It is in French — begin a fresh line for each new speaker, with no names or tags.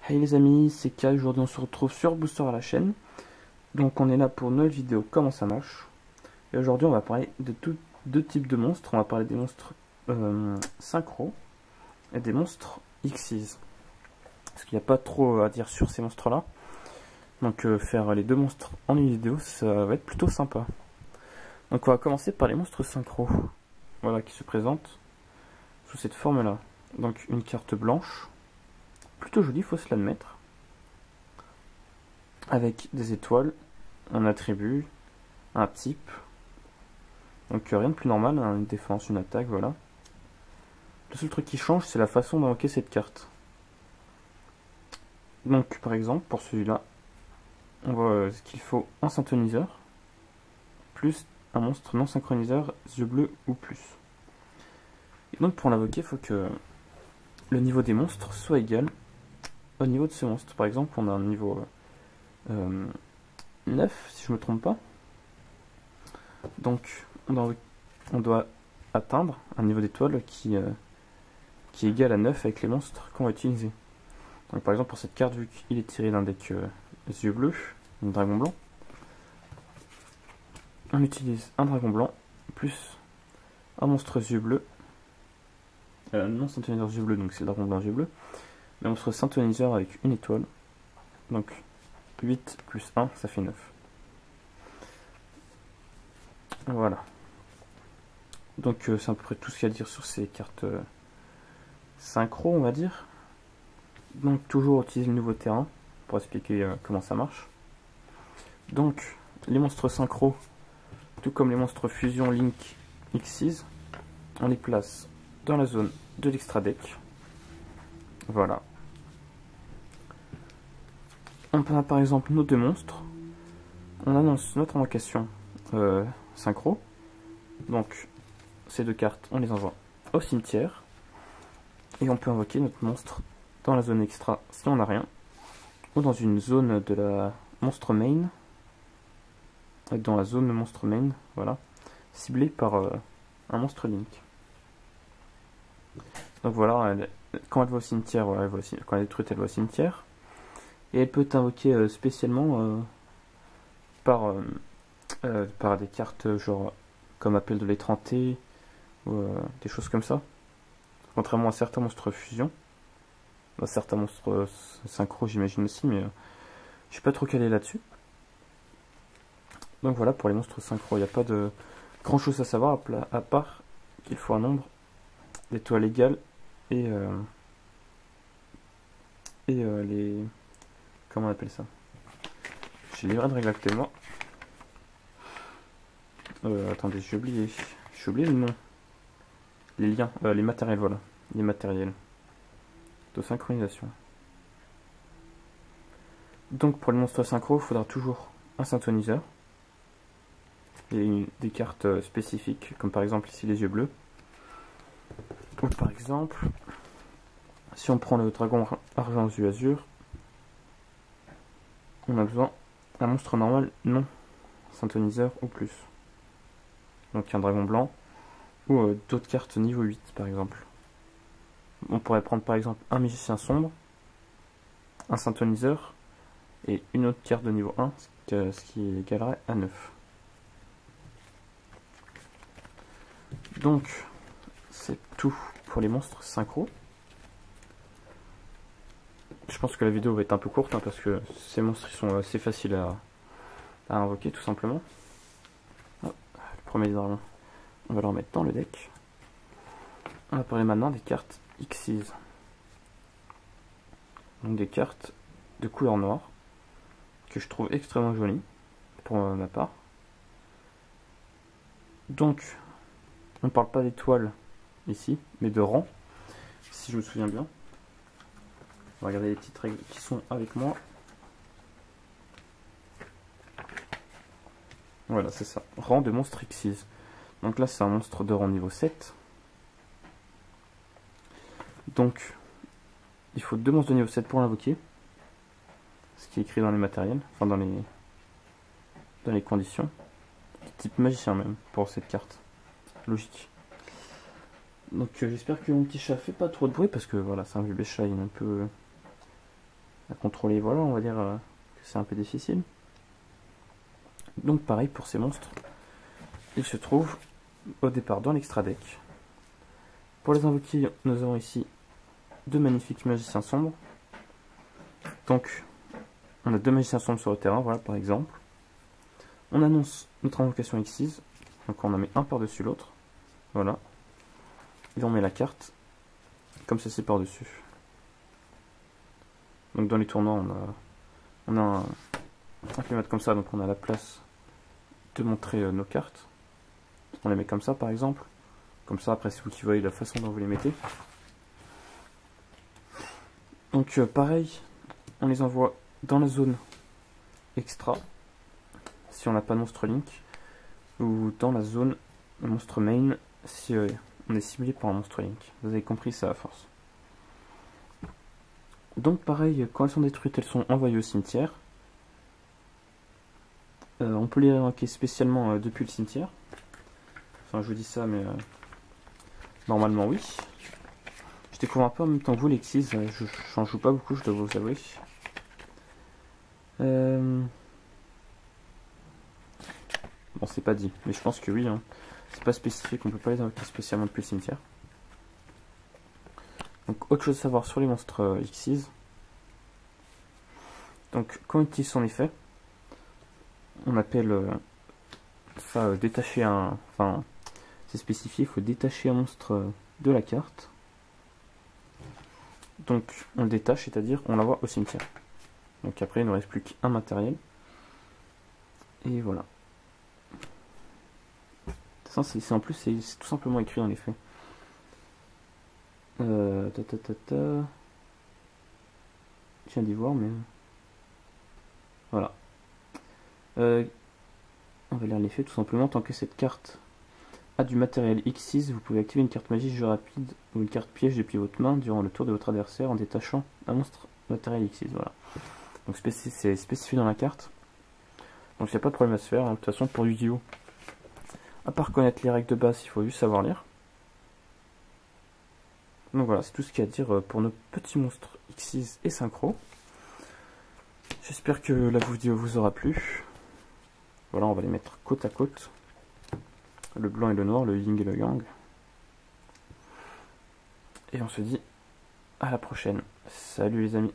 Hey les amis, c'est Kai, aujourd'hui on se retrouve sur Booster à la chaîne. Donc on est là pour une nouvelle vidéo comment ça marche. Et aujourd'hui on va parler de deux types de monstres. On va parler des monstres synchro et des monstres Xyz. Parce qu'il n'y a pas trop à dire sur ces monstres là. Donc faire les deux monstres en une vidéo ça va être plutôt sympa. Donc on va commencer par les monstres synchro. Voilà, qui se présentent sous cette forme là. Donc une carte blanche. Plutôt joli, faut se l'admettre. Avec des étoiles, un attribut, un type. Donc rien de plus normal, hein, une défense, une attaque, voilà. Le seul truc qui change, c'est la façon d'invoquer cette carte. Donc par exemple, pour celui-là, on voit ce qu'il faut un synthoniseur, plus un monstre non synchroniseur, yeux bleus ou plus. Et donc pour l'invoquer, il faut que le niveau des monstres soit égal au niveau de ce monstre. Par exemple, on a un niveau 9, si je ne me trompe pas. Donc, on doit atteindre un niveau d'étoile qui est égal à 9 avec les monstres qu'on va utiliser. Donc, par exemple, pour cette carte, vu qu'il est tiré d'un deck yeux bleus, un dragon blanc, on utilise un dragon blanc plus un monstre yeux bleus. Non synthoniseur yeux bleus, donc c'est le dragon blanc yeux bleus. Mais monstre synthoniseur avec une étoile. Donc 8 plus 1, ça fait 9. Voilà. Donc c'est à peu près tout ce qu'il y a à dire sur ces cartes synchro, on va dire. Donc toujours utiliser le nouveau terrain pour expliquer comment ça marche. Donc les monstres synchro, tout comme les monstres fusion Link Xyz, on les place dans la zone de l'extra deck. Voilà. On a par exemple nos deux monstres. On annonce notre invocation synchro. Donc ces deux cartes, on les envoie au cimetière. Et on peut invoquer notre monstre dans la zone extra si on n'a rien. Ou dans une zone de la monstre main. Dans la zone monstre main, voilà. Ciblée par un monstre Link. Donc voilà, quand elle va au cimetière, quand elle est détruite, elle va au cimetière. Et elle peut être invoquée spécialement par des cartes genre comme Appel de l'étranté ou des choses comme ça. Contrairement à certains monstres fusion. À certains monstres synchro j'imagine aussi, mais je suis pas trop calé là-dessus. Donc voilà pour les monstres synchro, il n'y a pas de grand chose à savoir à part qu'il faut un nombre d'étoiles égales et les... Comment on appelle ça? J'ai les vraies règles actuellement. Attendez, j'ai oublié le nom. Les liens, les matériels, voilà. Les matériels de synchronisation. Donc pour les monstres synchro, il faudra toujours un synthoniseur. Et des cartes spécifiques, comme par exemple ici les yeux bleus. Ou par exemple, si on prend le dragon argent aux yeux azur, on a besoin d'un monstre normal non synthoniseur ou plus. Donc un dragon blanc ou d'autres cartes niveau 8 par exemple. On pourrait prendre par exemple un magicien sombre, un synthoniseur et une autre carte de niveau 1, ce qui égalerait à 9. Donc c'est tout pour les monstres synchro. Je pense que la vidéo va être un peu courte hein, parce que ces monstres ils sont assez faciles à invoquer tout simplement. Oh, le premier dragon, on va le remettre dans le deck. On va parler maintenant des cartes Xyz. Donc des cartes de couleur noire que je trouve extrêmement jolies pour ma part. Donc on ne parle pas d'étoiles ici, mais de rang, si je me souviens bien. On va regarder les petites règles qui sont avec moi. Voilà, c'est ça. Rang de monstre Xyz. Donc là, c'est un monstre de rang niveau 7. Donc, il faut 2 monstres de niveau 7 pour l'invoquer. Ce qui est écrit dans les matériels, enfin dans les conditions. Type magicien même, pour cette carte. Logique. Donc j'espère que mon petit chat fait pas trop de bruit, parce que voilà, c'est un bébé chat, il est un peu à contrôler. Voilà, on va dire que c'est un peu difficile. Donc pareil pour ces monstres, ils se trouvent au départ dans l'extra deck. Pour les invoquer, nous avons ici deux magnifiques magiciens sombres. Donc on a deux magiciens sombres sur le terrain, voilà par exemple. On annonce notre invocation Xyz, donc on en met un par-dessus l'autre, voilà. Et on met la carte comme ceci par-dessus. Donc dans les tournois, on a un climat comme ça, donc on a la place de montrer nos cartes. On les met comme ça par exemple. Comme ça, après c'est vous qui voyez la façon dont vous les mettez. Donc pareil, on les envoie dans la zone extra, si on n'a pas de monstre link, ou dans la zone monstre main, si on est ciblé par un monstre link. Vous avez compris, ça à force. Donc pareil, quand elles sont détruites, elles sont envoyées au cimetière. On peut les réinvoquer spécialement depuis le cimetière. Enfin, je vous dis ça, mais normalement oui. Je découvre un peu en même temps que vous les Xyz, je n'en joue pas beaucoup, je dois vous avouer. Bon, c'est pas dit, mais je pense que oui. Hein. C'est pas spécifié qu'on peut pas les invoquer spécialement depuis le cimetière. Donc, autre chose à savoir sur les monstres Xyz. Donc, quand on utilise son effet, on appelle ça détacher un. Enfin, c'est spécifié, il faut détacher un monstre de la carte. Donc, on le détache, c'est-à-dire on l'envoie au cimetière. Donc, après, il ne reste plus qu'un matériel. Et voilà. En plus, c'est tout simplement écrit en effet. Je viens d'y voir, mais voilà. On va lire l'effet tout simplement. Tant que cette carte a du matériel X6, vous pouvez activer une carte magie jeu rapide ou une carte piège depuis votre main durant le tour de votre adversaire en détachant un monstre matériel X6. Voilà. Donc c'est spécifié dans la carte. Donc il n'y a pas de problème à se faire. Hein. De toute façon, pour Yu-Gi-Oh! À part connaître les règles de base, il faut juste savoir lire. Donc voilà, c'est tout ce qu'il y a à dire pour nos petits monstres Xyz et Synchro. J'espère que la vidéo vous aura plu. Voilà, on va les mettre côte à côte. Le blanc et le noir, le yin et le yang. Et on se dit à la prochaine. Salut les amis.